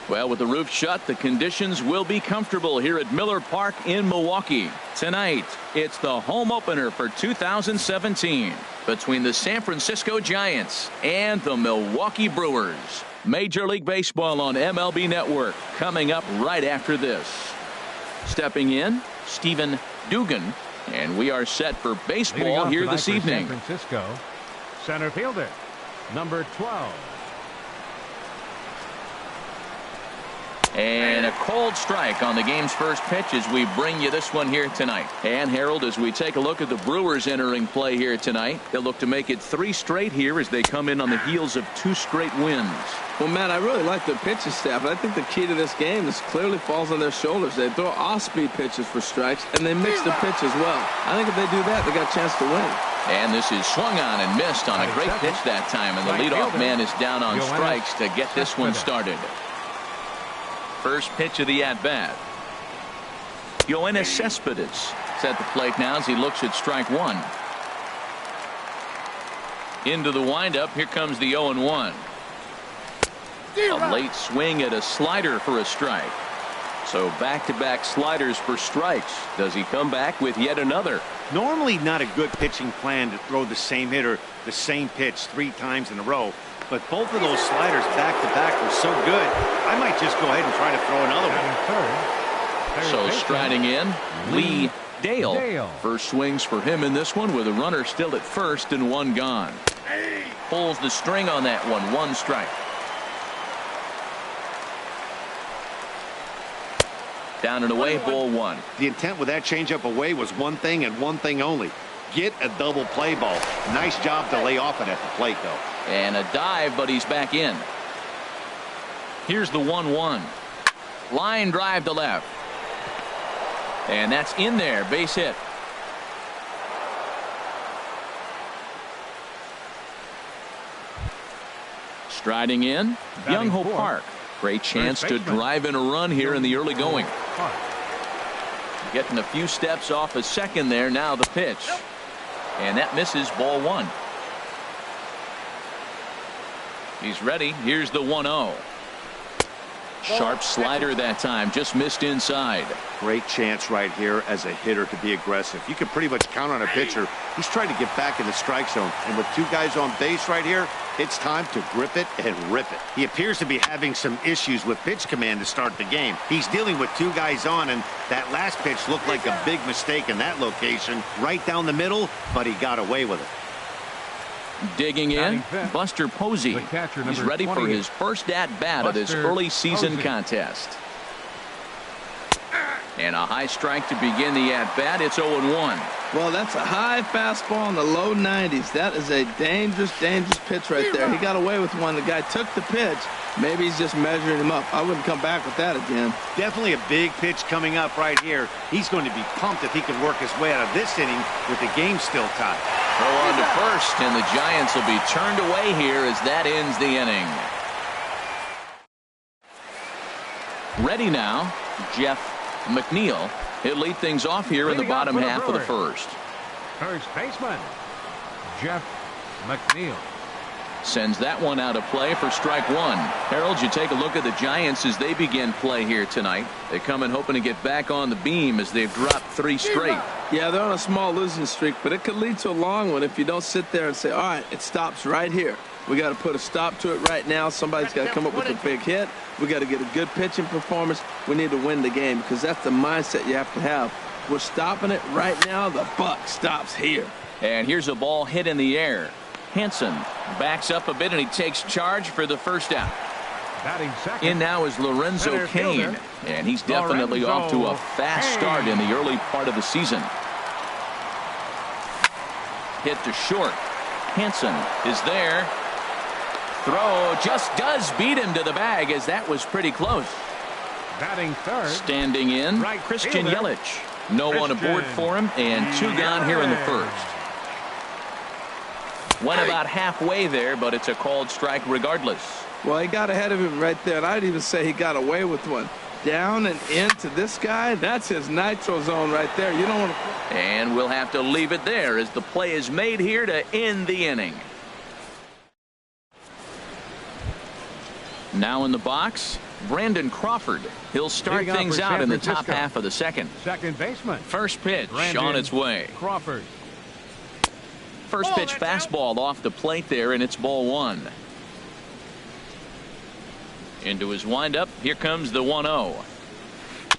Well, with the roof shut, the conditions will be comfortable here at Miller Park in Milwaukee. Tonight, it's the home opener for 2017 between the San Francisco Giants and the Milwaukee Brewers. Major League Baseball on MLB Network coming up right after this. Stepping in, Stephen Dugan, and we are set for baseball here this evening. San Francisco, center fielder, number 12. And a cold strike on the game's first pitch as we bring you this one here tonight. And Harold, as we take a look at the Brewers entering play here tonight, they'll look to make it 3 straight here as they come in on the heels of 2 straight wins. Well, Matt, I really like the pitching staff. I think the key to this game is clearly falls on their shoulders. They throw off-speed pitches for strikes, and they mix the pitch as well. I think if they do that, they got a chance to win. And this is swung on and missed on a great pitch that time, and the leadoff man is down on strikes to get this one started. First pitch of the at-bat. Yoenis Cespedes is at the plate now as he looks at strike 1. Into the windup. Here comes the 0-1. A late swing at a slider for a strike. So back-to-back sliders for strikes. Does he come back with yet another? Normally not a good pitching plan to throw the same hitter the same pitch 3 times in a row. But both of those sliders back-to-back were so good, I might just go ahead and try to throw another one. So striding in, Lee Dale. First swings for him in this one with a runner still at first and 1 gone. Pulls the string on that one. 1 strike. Down and away, ball 1. The intent with that changeup away was one thing and one thing only. Get a double play ball. Nice job to lay off it at the plate, though. And a dive, but he's back in. Here's the 1-1. Line drive to left. And that's in there. Base hit. Striding in, Young-Ho Park. Great chance to drive in a run here in the early going. Getting a few steps off a second there. Now the pitch. And that misses, ball 1. He's ready. Here's the 1-0. Sharp slider that time. Just missed inside. Great chance right here as a hitter to be aggressive. You can pretty much count on a pitcher. He's trying to get back in the strike zone. And with 2 guys on base right here, it's time to grip it and rip it. He appears to be having some issues with pitch command to start the game. He's dealing with 2 guys on, and that last pitch looked like a big mistake in that location. Right down the middle, but he got away with it. Digging in, Buster Posey. He's ready for his first at-bat of this early season contest. And a high strike to begin the at-bat. It's 0-1. Well, that's a high fastball in the low 90s. That is a dangerous pitch right there. He got away with one. The guy took the pitch. Maybe he's just measuring him up. I wouldn't come back with that again. Definitely a big pitch coming up right here. He's going to be pumped if he can work his way out of this inning with the game still tied. Throw on to first, and the Giants will be turned away here as that ends the inning. Ready now, Jeff McNeil. He'll lead things off here in the bottom half of the first. First baseman, Jeff McNeil. Sends that one out of play for strike 1. Harold, you take a look at the Giants as they begin play here tonight. They come in hoping to get back on the beam as they've dropped 3 straight. Yeah, they're on a small losing streak, but it could lead to a long one if you don't sit there and say, all right, it stops right here. We got to put a stop to it right now. Somebody's got to come up with a big hit. We got to get a good pitching performance. We need to win the game because that's the mindset you have to have. We're stopping it right now. The buck stops here. And here's a ball hit in the air. Hanson backs up a bit and he takes charge for the first out. In now is Lorenzo Cain, and he's definitely off to a fast start in the early part of the season. Hit to short. Hanson is there. Throw just does beat him to the bag as that was pretty close. Batting third. Standing in, Christian Yelich. No one aboard for him, and 2 gone here in the first. Went about halfway there, but it's a called strike regardless. Well, he got ahead of him right there, and I'd even say he got away with one. Down and into this guy, that's his nitro zone right there. You don't want to. And we'll have to leave it there as the play is made here to end the inning. Now in the box, Brandon Crawford. He'll start Leading off things for out San in the top Francisco. half of the second. Second baseman. First pitch Brandon on its way. Crawford. First pitch fastball off the plate there, and it's ball one. Into his windup. Here comes the 1-0.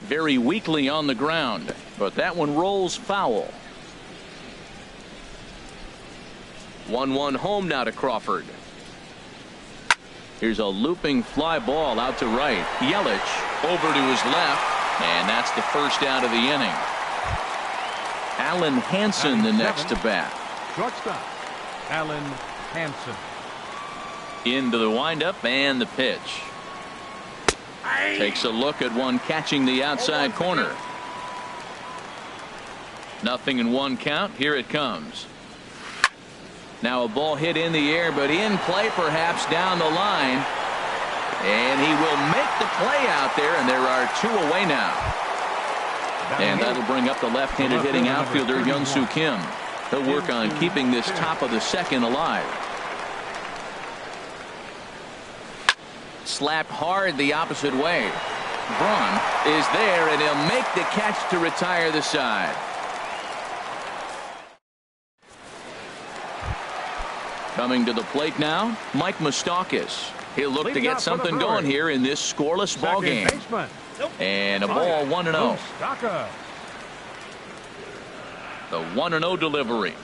Very weakly on the ground, but that one rolls foul. 1-1 home now to Crawford. Here's a looping fly ball out to right. Yelich over to his left, and that's the first out of the inning. Alan Hansen the next to bat. Shortstop, Alan Hansen. Into the windup and the pitch. Takes a look at one catching the outside corner. 0-1 count. Here it comes. Now a ball hit in the air, but in play perhaps down the line. And he will make the play out there, and there are two away now. And that'll bring up the left-handed hitting outfielder Young-Soo Kim. He'll work on keeping this top of the second alive. Slapped hard the opposite way. Braun is there, and he'll make the catch to retire the side. Coming to the plate now, Mike Moustakas. He'll look to get something going here in this scoreless ball game. And a ball 1-0. The 1-0 delivery.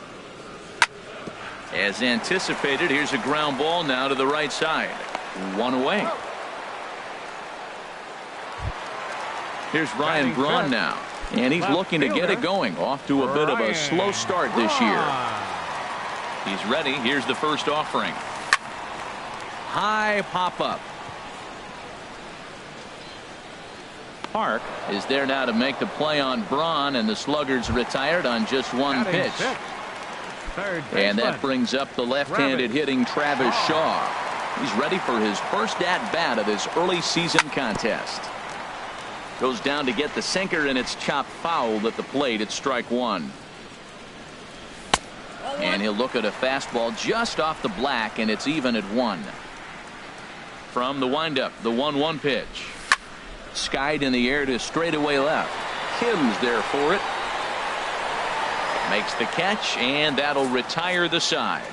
As anticipated, here's a ground ball now to the right side. One away. Here's Ryan Braun now, and he's looking to get it going. Off to a bit of a slow start this year. He's ready. Here's the first offering. High pop up. Park is there now to make the play on Braun, and the Sluggers retired on just one pitch. And that brings up the left-handed hitting Travis Shaw. He's ready for his first at-bat of this early season contest. Goes down to get the sinker, and it's chopped foul at the plate at strike one. And he'll look at a fastball just off the black, and it's even at one. From the windup, the 1-1 pitch. Skied in the air to straightaway left. Kim's there for it. Makes the catch, and that'll retire the side.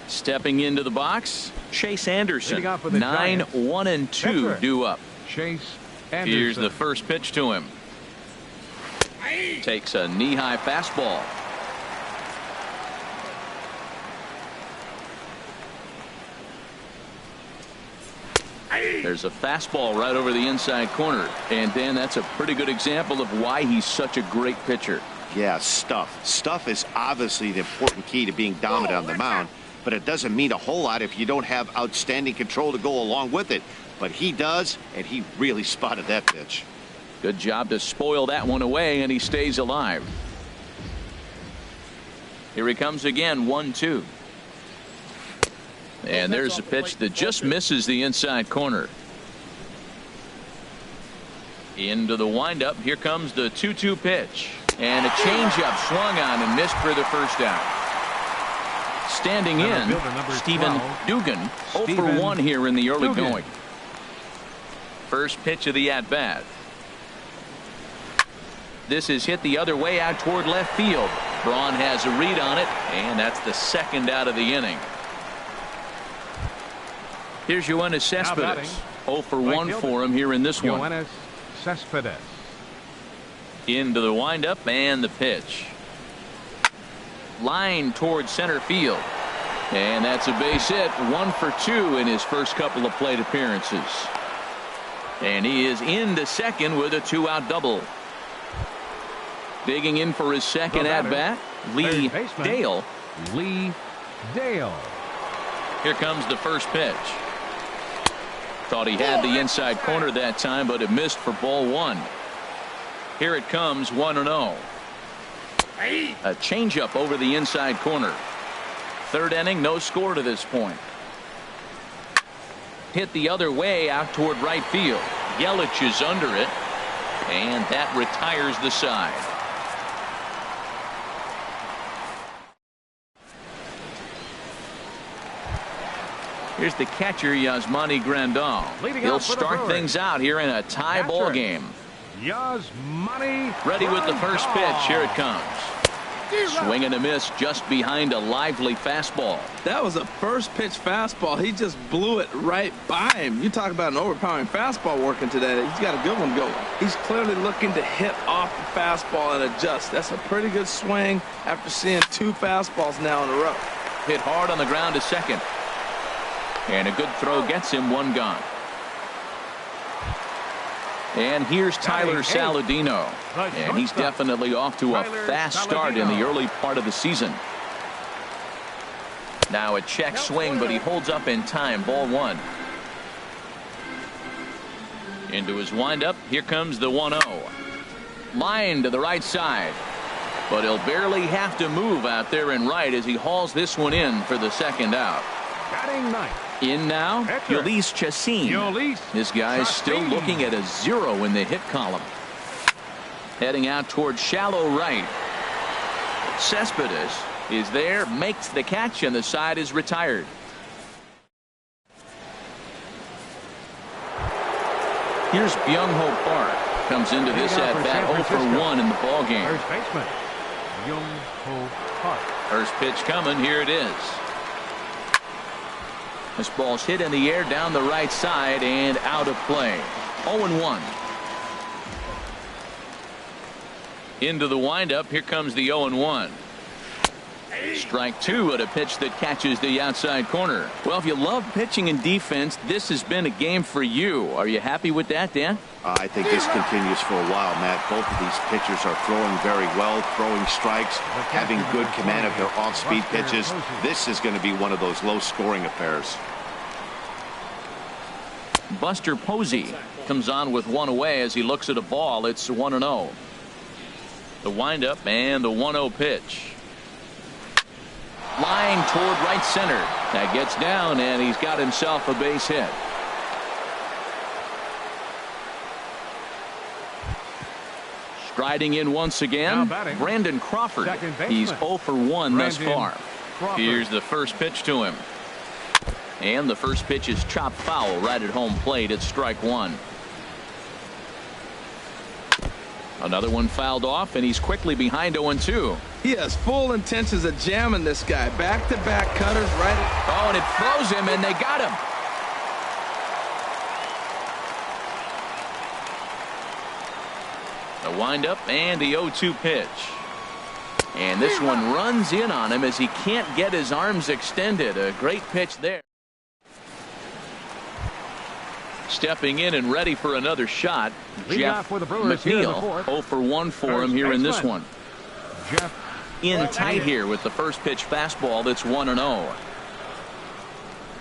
Stepping into the box, Chase Anderson. 9-1-2 due up. Chase Anderson. Here's the first pitch to him. Takes a knee-high fastball. There's a fastball right over the inside corner. And Dan, that's a pretty good example of why he's such a great pitcher. Yeah, stuff. Stuff is obviously the important key to being dominant on the mound. But it doesn't mean a whole lot if you don't have outstanding control to go along with it. But he does, and he really spotted that pitch. Good job to spoil that one away, and he stays alive. Here he comes again, 1-2. And there's a pitch that just misses the inside corner. Into the windup. Here comes the 2-2 pitch. And a changeup swung on and missed for the first out. Standing in, Stephen Dugan, 0 for 1 here in the early going. First pitch of the at-bat. This is hit the other way out toward left field. Braun has a read on it, and that's the second out of the inning. Here's Yoenis Cespedes. 0 for 1 for him here in this one. Yoenis Cespedes. Into the windup and the pitch. Line towards center field. And that's a base hit. 1 for 2 in his first couple of plate appearances. And he is into second with a 2-out double. Digging in for his second at-bat, Lee Dale. Lee Dale. Here comes the first pitch. Thought he had the inside corner that time, but it missed for ball one. Here it comes, 1-0. A changeup over the inside corner. Third inning, no score to this point. Hit the other way out toward right field. Yelich is under it, and that retires the side. Here's the catcher, Yasmani Grandal. He'll start things out here in a tie ball game. Yasmani Ready with the first pitch. Here it comes. Swing and a miss just behind a lively fastball. That was a first pitch fastball. He just blew it right by him. You talk about an overpowering fastball working today. He's got a good one going. He's clearly looking to hit off the fastball and adjust. That's a pretty good swing after seeing 2 fastballs now in a row. Hit hard on the ground to second. And a good throw gets him 1 gone. And here's Tyler Saladino. And he's definitely off to a fast start in the early part of the season. Now a check swing, but he holds up in time. Ball 1. Into his windup. Here comes the 1-0. Line to the right side. But he'll barely have to move out there in right as he hauls this one in for the second out. Batting ninth. In now, Jhoulys Chacín. This guy's still looking at a 0 in the hit column. Heading out towards shallow right. Cespedes is there, makes the catch, and the side is retired. Here's Byung-Ho Park. Comes into this at bat 0 for 1 in the ball game. First baseman, Byung-Ho Park. First pitch coming. Here it is. This ball's hit in the air down the right side and out of play. 0-1. Into the windup. Here comes the 0-1. Strike 2 at a pitch that catches the outside corner. Well, if you love pitching and defense, this has been a game for you. Are you happy with that, Dan? I think this continues for a while, Matt. Both of these pitchers are throwing very well, throwing strikes, having good command of their off-speed pitches. This is going to be one of those low-scoring affairs. Buster Posey comes on with 1 away as he looks at a ball. It's 1-0. The windup and the 1-0 pitch. Line toward right center. That gets down, and he's got himself a base hit. Striding in once again, Brandon Crawford. He's 0 for 1 thus far. Here's the first pitch to him. And the first pitch is chopped foul right at home plate. It's strike 1. Another one fouled off, and he's quickly behind 0-2. He has full intentions of jamming this guy. Back-to-back cutters right at... Oh, and it throws him, and they got him. The windup and the 0-2 pitch. And this one runs in on him as he can't get his arms extended. A great pitch there. Stepping in and ready for another shot, Jeff McNeil. 0 for 1 for him here in this one. In tight here with the first pitch fastball. That's 1-0.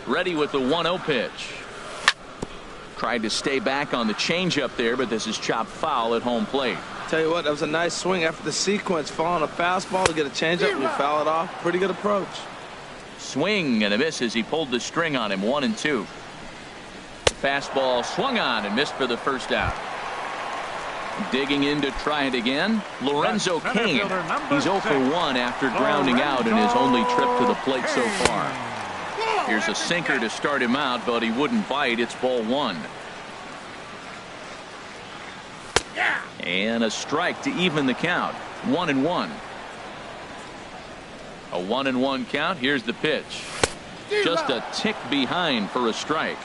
Ready with the 1-0 pitch. Tried to stay back on the changeup there, but this is chopped foul at home plate. Tell you what, that was a nice swing after the sequence. Following a fastball to get a changeup and you foul it off. Pretty good approach. Swing and a miss as he pulled the string on him. 1-2. Fastball swung on and missed for the first out. Digging in to try it again, Lorenzo Cain. He's 0 for 1 after grounding out in his only trip to the plate so far. Here's a sinker to start him out, but he wouldn't bite. It's ball 1. And a strike to even the count. 1-1. A 1-1 count. Here's the pitch. Just a tick behind for a strike.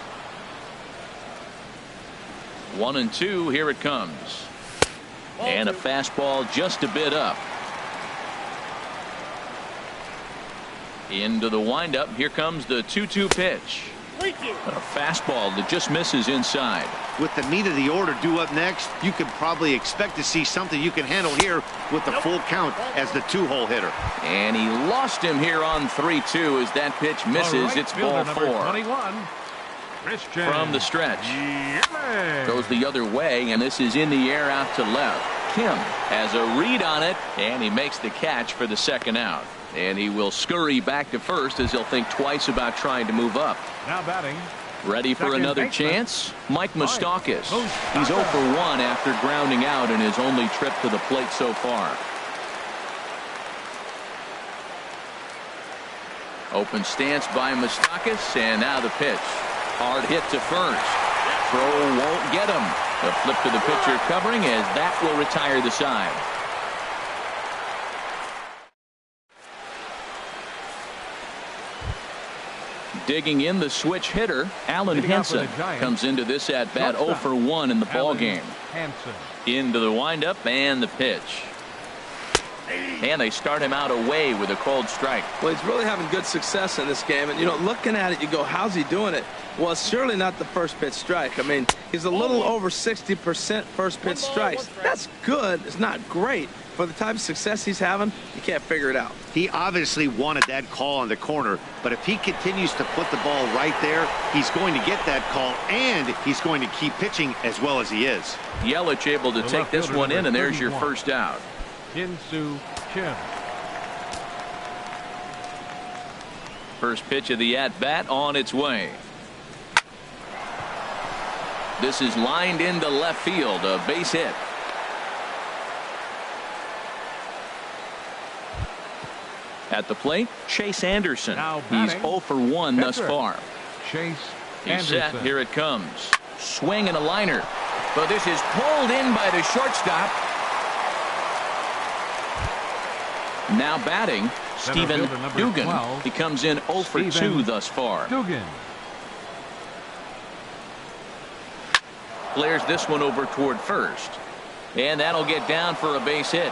1-2. Here it comes. And a fastball just a bit up. Into the windup. Here comes the 2-2 pitch. A fastball that just misses inside. With the meat of the order due up next, you could probably expect to see something you can handle here with the full count as the 2-hole hitter. And he lost him here on 3-2 as that pitch misses. It's ball 4. From the stretch. Goes the other way, and this is in the air out to left. Kim has a read on it, and he makes the catch for the second out. And he will scurry back to first as he'll think twice about trying to move up. Now batting. Ready for another chance? Mike Moustakas. He's 0 for 1 after grounding out in his only trip to the plate so far. Open stance by Moustakas, and now the pitch. Hard hit to first. Throw won't get him. The flip to the pitcher covering as that will retire the side. Digging in the switch hitter, Alan Henson comes into this at bat 0 for 1 in the ball game. Into the windup and the pitch. And they start him out away with a cold strike. Well, he's really having good success in this game. And, you know, looking at it, you go, how's he doing it? Well, it's surely not the first pitch strike. I mean, he's a little over 60% first pitch strikes. That's good. It's not great. For the type of success he's having, you can't figure it out. He obviously wanted that call on the corner, but if he continues to put the ball right there, he's going to get that call, and he's going to keep pitching as well as he is. Yelich able to take this one in, and there's your first out. Jin-Soo Kim. First pitch of the at-bat on its way. This is lined into left field, a base hit. At the plate, Chase Anderson. He's 0 for 1 thus far. Chase He's Anderson. set. Here it comes. Swing and a liner. But this is pulled in by the shortstop. Now batting, Stephen fielder, number Dugan. 12. He comes in 0 for 2 Stephen thus far. Dugan. Flares this one over toward first. And that'll get down for a base hit.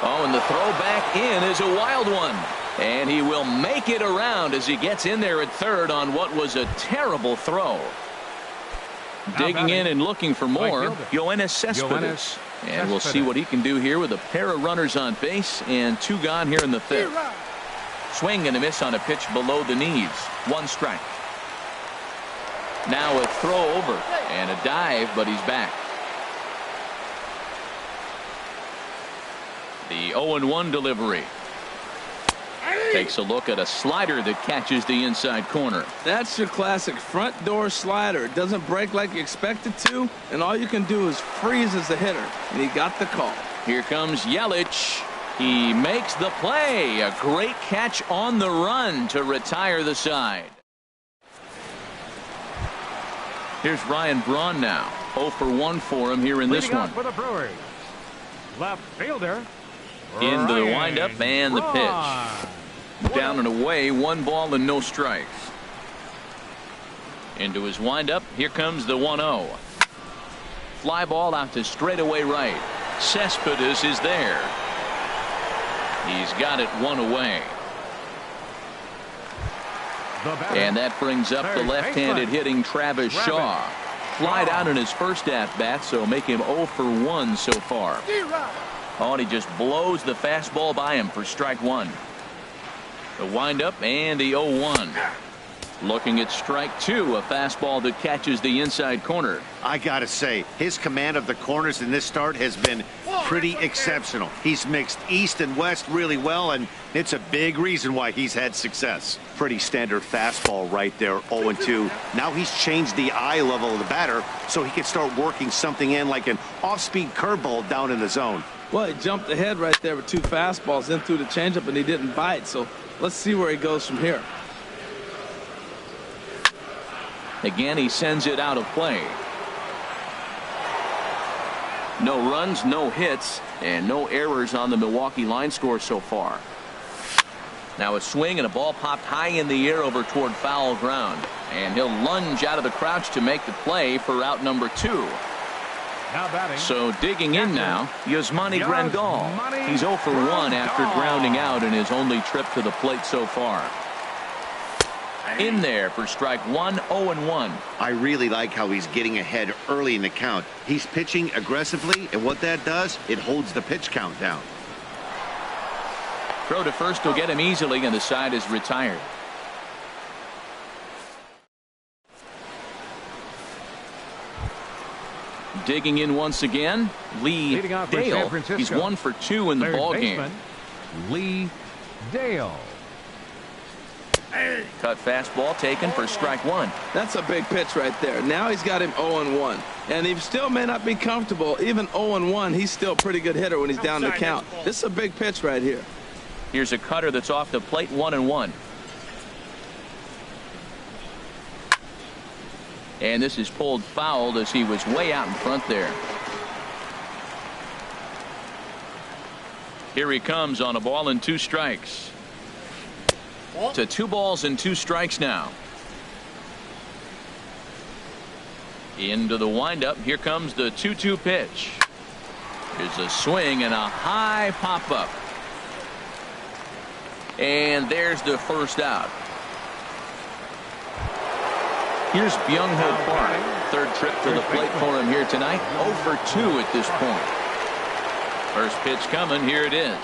Oh, and the throw back in is a wild one. And he will make it around as he gets in there at third on what was a terrible throw. Digging in and looking for more, Yoenis Cespedes. And we'll see what he can do here with a pair of runners on base and 2 gone here in the 5th. Swing and a miss on a pitch below the knees. 1 strike. Now a throw over and a dive, but he's back. The 0-1 delivery. Takes a look at a slider that catches the inside corner. That's your classic front door slider. It doesn't break like you expect it to, and all you can do is freeze as a hitter. And he got the call. Here comes Yelich. He makes the play. A great catch on the run to retire the side. Here's Ryan Braun now. 0 for 1 for him here in this one. For the Brewers. Left fielder. Into the windup and the pitch. Down and away, 1 ball and no strikes. Into his windup. Here comes the 1-0. Fly ball out to straightaway right. Cespedes is there. He's got it 1 away. And that brings up the left-handed hitting Travis Shaw. Flied out in his first at-bat, so make him 0 for 1 so far. Oh, and he just blows the fastball by him for strike 1. The windup and the 0-1. Looking at strike 2, a fastball that catches the inside corner. I gotta say, his command of the corners in this start has been pretty exceptional. He's mixed east and west really well, and it's a big reason why he's had success. Pretty standard fastball right there, 0-2. Now he's changed the eye level of the batter so he can start working something in like an off-speed curveball down in the zone. Well, he jumped ahead right there with 2 fastballs in through the changeup, and he didn't bite. So let's see where he goes from here. Again, he sends it out of play. No runs, no hits, and no errors on the Milwaukee line score so far. Now a swing and a ball popped high in the air over toward foul ground. And he'll lunge out of the crouch to make the play for out number 2. Now batting. So digging in now, Yasmani Grandal. He's 0 for 1 after grounding out in his only trip to the plate so far. In there for strike 1, 0-1. I really like how he's getting ahead early in the count. He's pitching aggressively, and what that does, it holds the pitch count down. Throw to first will get him easily, and the side is retired. Digging in once again, Lee Dale. He's 1 for 2 in the ball game. Lee Dale. Cut fastball taken for strike 1. That's a big pitch right there. Now he's got him 0-1. And he still may not be comfortable. Even 0-1, he's still a pretty good hitter when he's down the count. This is a big pitch right here. Here's a cutter that's off the plate, 1-1. And this is pulled foul as he was way out in front there. Here he comes on a ball and 2 strikes. To 2 balls and 2 strikes now. Into the windup. Here comes the 2-2 pitch. There's a swing and a high pop up. And there's the first out. Here's Byung-ho Park. Third trip to the plate for him here tonight. 0 for 2 at this point. First pitch coming. Here it is.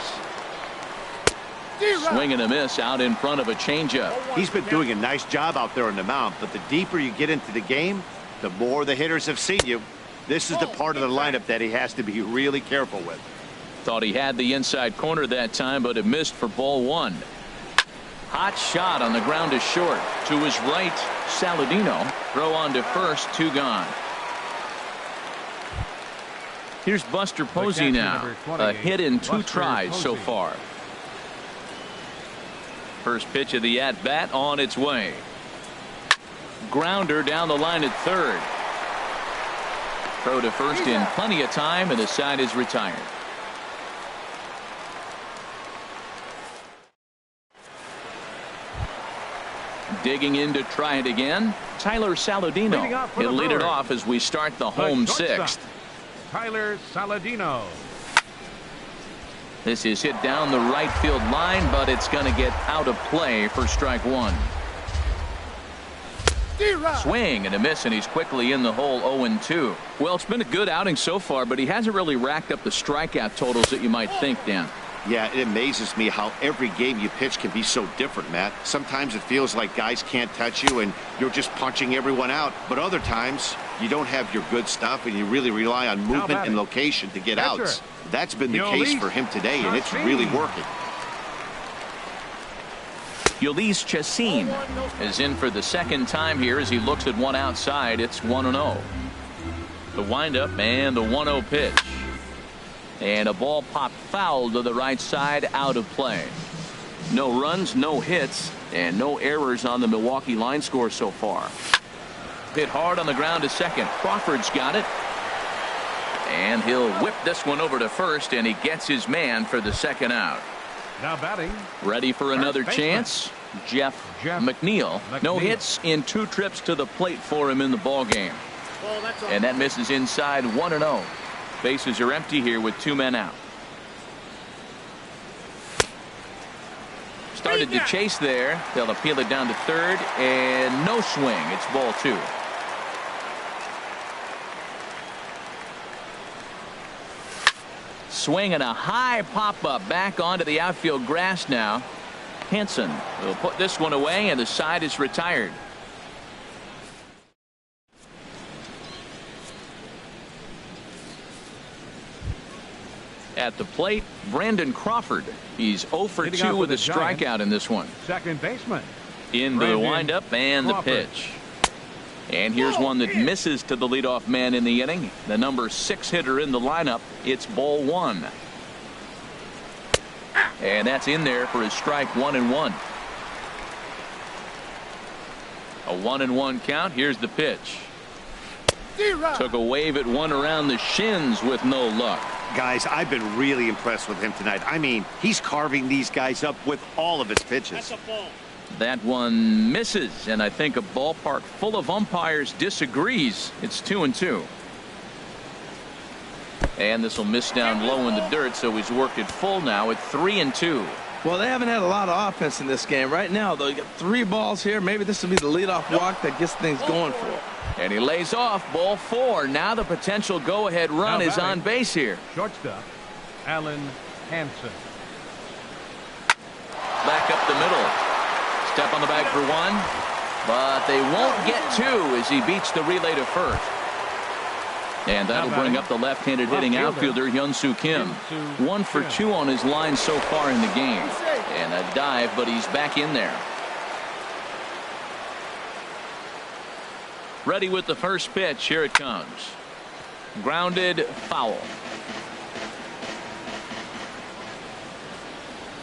Swing and a miss out in front of a changeup. He's been doing a nice job out there on the mound, but the deeper you get into the game, the more the hitters have seen you. This is the part of the lineup that he has to be really careful with. Thought he had the inside corner that time, but it missed for ball 1. Hot shot on the ground is short. To his right, Saladino. Throw on to first, 2 gone. Here's Buster Posey now. A hit in 2 tries so far. First pitch of the at-bat on its way. Grounder down the line at third. Throw to first in plenty of time, and the side is retired. Digging in to try it again, Tyler Saladino. He'll lead it off as we start the home 6th. Tyler Saladino. This is hit down the right field line, but it's going to get out of play for strike 1. Swing and a miss, and he's quickly in the hole, 0-2. Well, it's been a good outing so far, but he hasn't really racked up the strikeout totals that you might think, Dan. Yeah, it amazes me how every game you pitch can be so different, Matt. Sometimes it feels like guys can't touch you and you're just punching everyone out. But other times you don't have your good stuff and you really rely on movement and location to get outs. That's been the case for him today, and it's really working. Jhoulys Chacín is in for the second time here as he looks at one outside. It's 1-0. The windup and the 1-0 pitch. And a ball popped foul to the right side, out of play. No runs, no hits, and no errors on the Milwaukee line score so far. Hit hard on the ground to second. Crawford's got it. And he'll whip this one over to first, and he gets his man for the second out. Now batting. Ready for another chance. Jeff McNeil. No hits in 2 trips to the plate for him in the ball game. And that misses inside, 1-0. Bases are empty here with 2 men out. Started to chase there. They'll appeal it down to third, and no swing. It's ball 2. Swing and a high pop-up back onto the outfield grass now. Hanson will put this one away, and the side is retired. At the plate, Brandon Crawford. He's 0 for 2 with a strikeout in this one. Second baseman. Into the windup and the pitch. And here's one that misses to the leadoff man in the inning. The number 6 hitter in the lineup. It's ball 1. And that's in there for his strike, 1-1. A 1-1 count. Here's the pitch. Took a wave at one around the shins with no luck. Guys, I've been really impressed with him tonight. I mean, he's carving these guys up with all of his pitches. That one misses, and I think a ballpark full of umpires disagrees. It's 2-2. And this will miss down low in the dirt, so he's worked it full now at 3-2. Well, they haven't had a lot of offense in this game. Right now, though, you got 3 balls here. Maybe this will be the leadoff walk that gets things going for him. And he lays off, ball 4. Now the potential go-ahead run is on base here. Shortstop, Alan Hansen. Back up the middle. Step on the bag for 1. But they won't get 2 as he beats the relay to first. And that'll bring up the left-handed hitting outfielder Hyun-Soo Kim. 1 for 2 on his line so far in the game. And a dive, but he's back in there. Ready with the first pitch. Here it comes. Grounded, foul.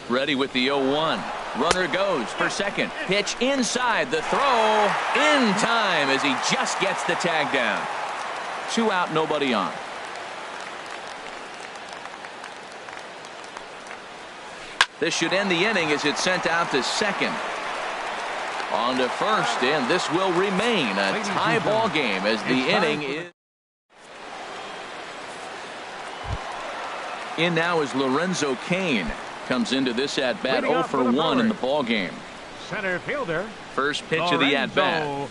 Ready with the 0-1. Runner goes for second. Pitch inside. The throw in time as he just gets the tag down. 2 out, nobody on. This should end the inning as it's sent out to second. On to first, and this will remain a tie ball game as the inning is. In now is Lorenzo Cain. Comes into this at bat 0 for 1 in the ball game. Center fielder. First pitch of the at bat.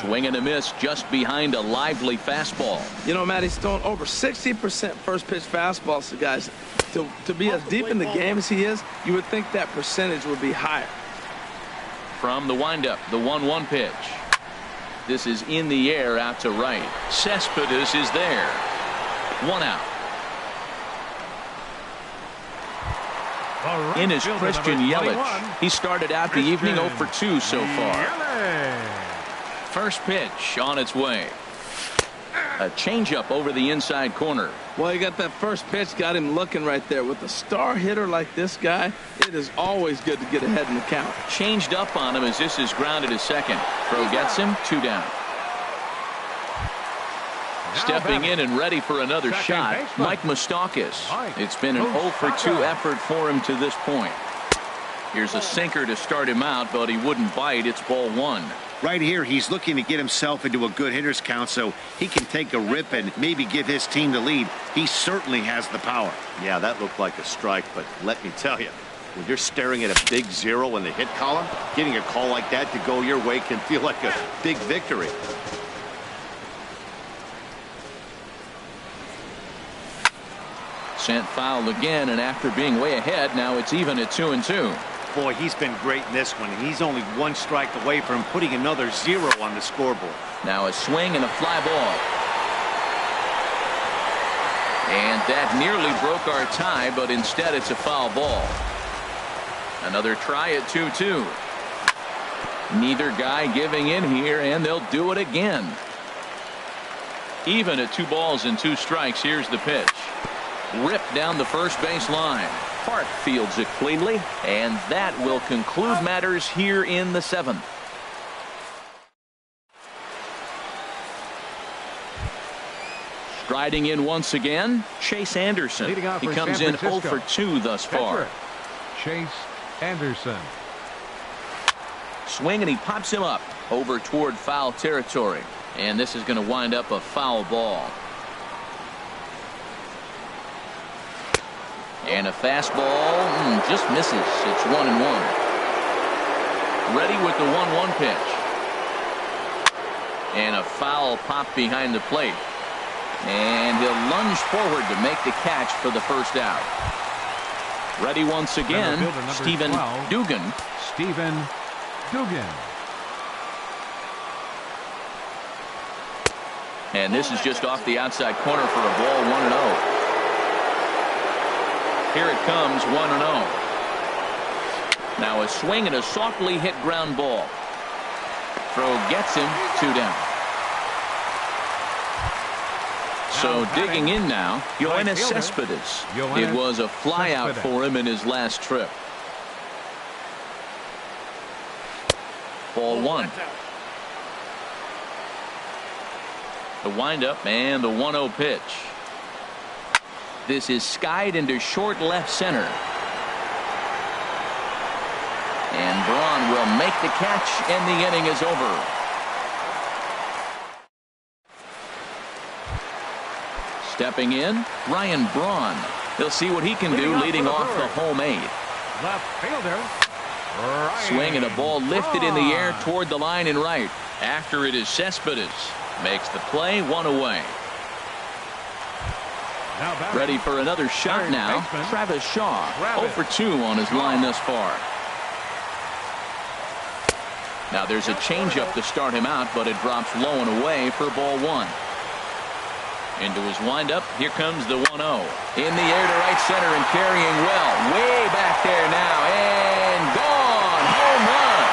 Swing and a miss just behind a lively fastball. You know, Matt, he's thrown over 60% first pitch fastballs. So guys, to be as deep in the game as he is, you would think that percentage would be higher. From the windup, the 1-1 pitch. This is in the air out to right. Cespedes is there. 1 out. In is Christian Yelich. He started out the evening 0 for 2 so far. First pitch on its way. A changeup over the inside corner. Well, you got that first pitch, got him looking right there. With a star hitter like this guy, it is always good to get ahead in the count. Changed up on him as this is grounded to second. Throw gets him, 2 down. Stepping in and ready for another shot, Mike Moustakas. It's been an 0 for 2 effort for him to this point. Here's a sinker to start him out, but he wouldn't bite. It's ball 1. Right here, he's looking to get himself into a good hitter's count so he can take a rip and maybe give his team the lead. He certainly has the power. Yeah, that looked like a strike, but let me tell you, when you're staring at a big 0 in the hit column, getting a call like that to go your way can feel like a big victory. Sent foul again, and after being way ahead, now it's even at 2-2. Boy, he's been great in this one, and he's only 1 strike away from putting another 0 on the scoreboard. Now a swing and a fly ball. And that nearly broke our tie, but instead it's a foul ball. Another try at 2-2. Neither guy giving in here, and they'll do it again. Even at 2 balls and 2 strikes, here's the pitch. Ripped down the first base line. Park fields it cleanly, and that will conclude matters here in the 7th. Striding in once again, Chase Anderson. He comes in 0 for 2 thus far. Chase Anderson. Swing, and he pops him up over toward foul territory. And this is going to wind up a foul ball. And a fastball just misses. It's 1-1. Ready with the 1-1 pitch. And a foul pop behind the plate. And he'll lunge forward to make the catch for the first out. Ready once again, Stephen Dugan. Stephen Dugan. And this is just off the outside corner for a ball, 1-0. Here it comes, 1-0. Now a swing and a softly hit ground ball. Throw gets him, 2 down. So digging in now, Yoenis Cespedes. It was a flyout for him in his last trip. Ball 1. The windup and the 1-0 pitch. This is skied into short left center. And Braun will make the catch, and the inning is over. Stepping in, Ryan Braun. He'll see what he can do leading off the home 8. Left fielder. Ryan Swing and a ball lifted in the air toward the line and right. After it is Cespedes. Makes the play, 1 away. Ready for another shot now. Travis Shaw, 0 for 2 on his line thus far. Now there's a changeup to start him out, but it drops low and away for ball 1. Into his windup, here comes the 1-0. In the air to right center and carrying well. Way back there now, and gone. Home run.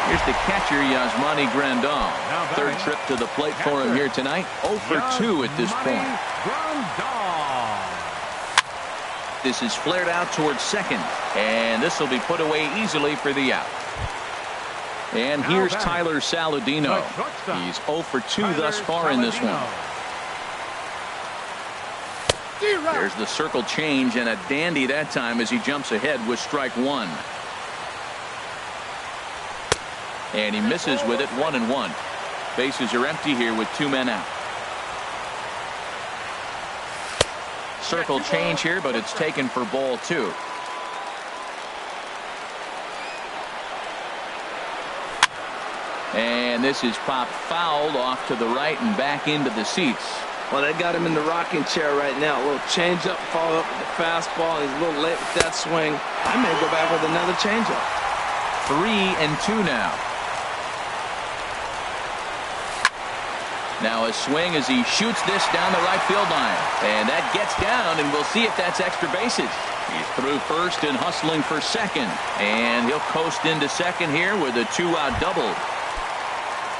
Here's the catcher, Yasmani Grandal. Third trip to the plate for him here tonight. 0 for 2 at this point. This is flared out towards second, and this will be put away easily for the out. And here's Tyler Saladino. He's 0 for 2 thus far in this one. There's the circle change, and a dandy that time as he jumps ahead with strike one. And he misses with it, 1-1. Bases are empty here with 2 men out. Circle change here, but it's taken for ball 2. And this is popped fouled off to the right and back into the seats. Well, they got him in the rocking chair right now. A little change up, follow up with the fastball. He's a little late with that swing. I may go back with another change up. 3-2 now. Now a swing as he shoots this down the right field line. And that gets down, and we'll see if that's extra bases. He's through first and hustling for second. And he'll coast into second here with a 2-out double.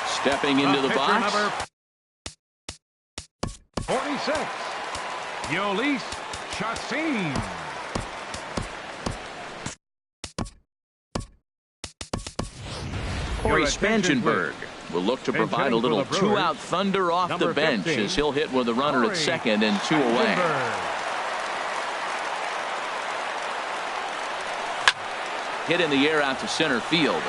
Stepping into the box. Number 46, Jhoulys Chacin. Corey Spangenberg will look to provide a little 2-out thunder off the bench as he'll hit with a runner at second and 2 away. Hit in the air out to center field.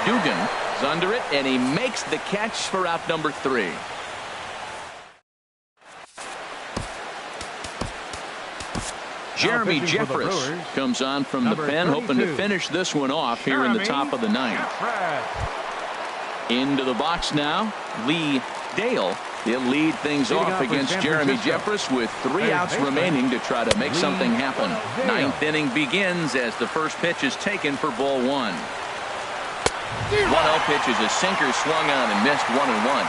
Dugan is under it, and he makes the catch for out number 3. Jeremy Jeffress comes on from the pen, hoping to finish this one off here in the top of the 9th. Into the box now, Lee Dale. He'll lead things off against Jeremy Jeffress with 3 outs remaining to try to make something happen. 9th inning begins as the first pitch is taken for ball 1. 1-0 pitch is a sinker, swung on and missed, 1-1.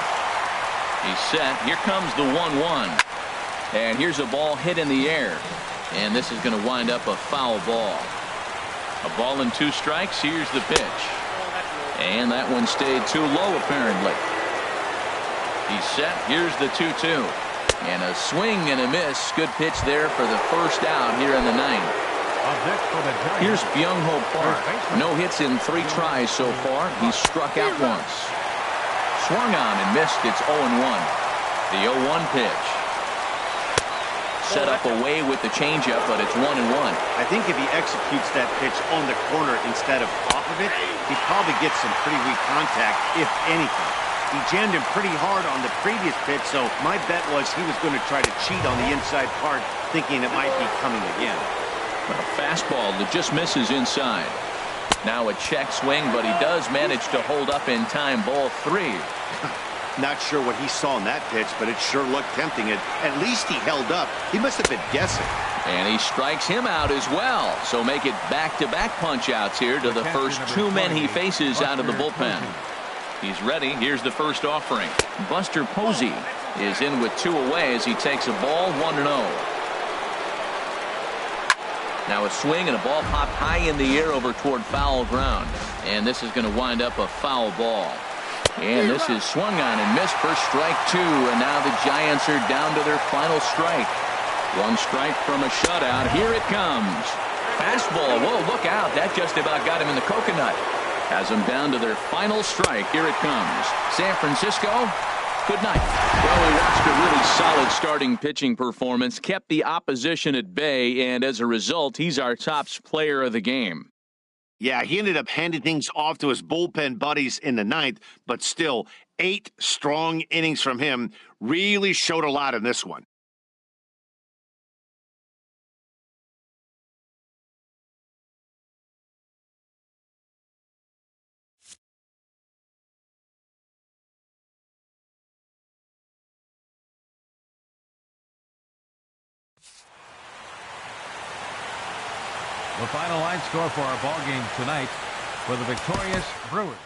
He's set. Here comes the 1-1. And here's a ball hit in the air. And this is going to wind up a foul ball. A ball and 2 strikes. Here's the pitch. And that one stayed too low, apparently. He's set. Here's the 2-2. And a swing and a miss. Good pitch there for the first out here in the 9th. Here's Byung-Ho Park. No hits in 3 tries so far. He's struck out once. Swung on and missed. It's 0-1. The 0-1 pitch. Set up away with the changeup, but it's 1-1. I think if he executes that pitch on the corner instead of off of it, he probably gets some pretty weak contact, if anything. He jammed him pretty hard on the previous pitch, so my bet was he was going to try to cheat on the inside part, thinking it might be coming again. A fastball that just misses inside. Now a check swing, but he does manage to hold up in time. Ball 3. Not sure what he saw in that pitch, but it sure looked tempting. At least he held up. He must have been guessing. And he strikes him out as well. So make it back-to-back punch-outs here to the first 2 men he faces out of the bullpen. He's ready. Here's the first offering. Buster Posey is in with 2 away as he takes a ball, 1-0. Now a swing and a ball popped high in the air over toward foul ground. And this is going to wind up a foul ball. And this is swung on and missed for strike 2. And now the Giants are down to their final strike. 1 strike from a shutout. Here it comes. Fastball. Whoa, look out. That just about got him in the coconut. Has them down to their final strike. Here it comes. San Francisco, good night. Well, we watched a really solid starting pitching performance, kept the opposition at bay, and as a result, he's our top player of the game. Yeah, he ended up handing things off to his bullpen buddies in the 9th, but still 8 strong innings from him really showed a lot in this one. The final line score for our ball game tonight for the victorious Brewers.